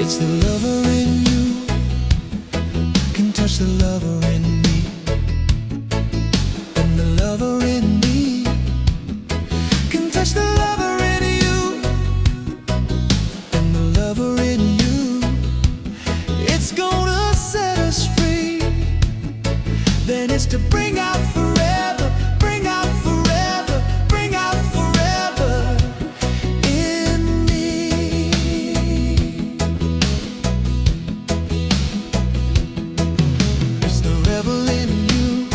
It's the lover in you can touch the lover in me, and the lover in me can touch the lover in you, and the lover in you, it's gonna set us free. Then it's to bring out forever, bring out forever, bring out forever in me. It's the rebel in you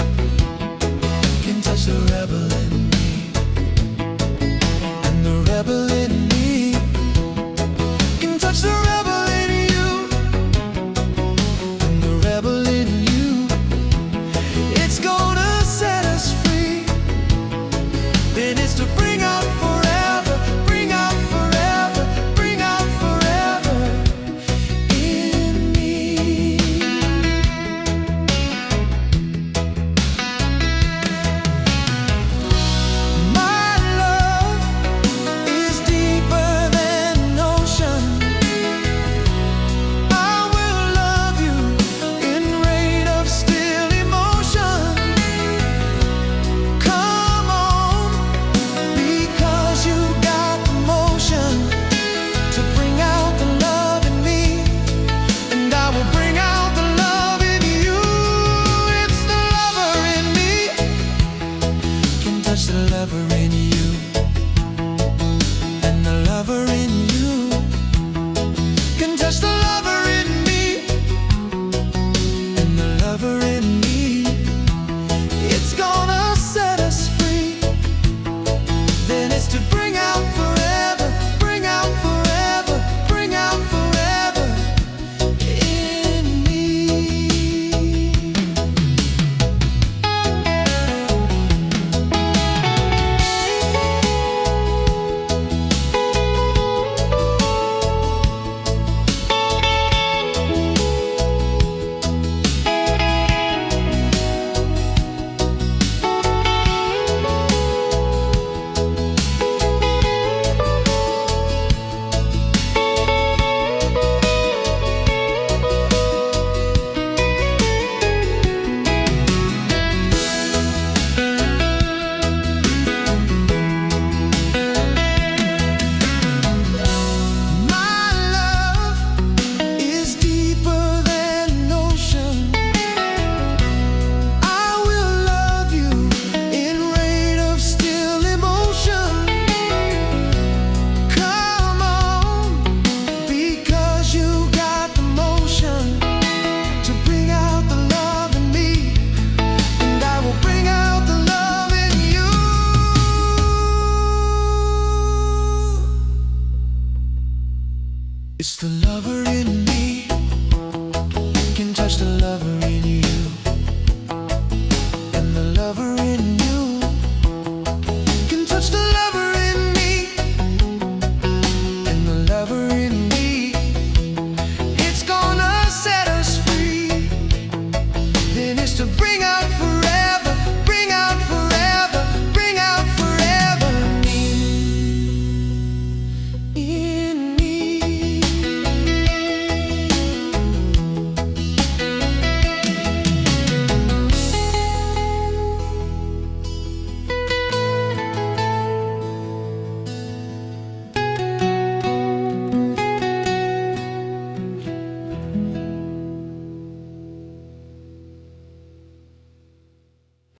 can touch the rebel in me, and the rebel in me can touch the rebel in you, and the rebel in you, it's gonna set us free. Then it's to bring out forever, bring out forever, bring out forever in me. My love is deeper than an ocean. I will love you in rain of still emotion. Come on, because you got emotion to bring out the love in me, and I will bring out the love in you. It's the lover in me can touch the lover in you, and the lover in you can touch the lover in me, and the lover in me, it's gonna set us free. Then it's to bring out forever, bring out forever, bring out forever in me. My love is deeper than an ocean. I will love you in rain of still emotion. Come on, because you got the motion to bring out the love in me, and I will bring out the love in you. It's the lover in me can touch the lover in you,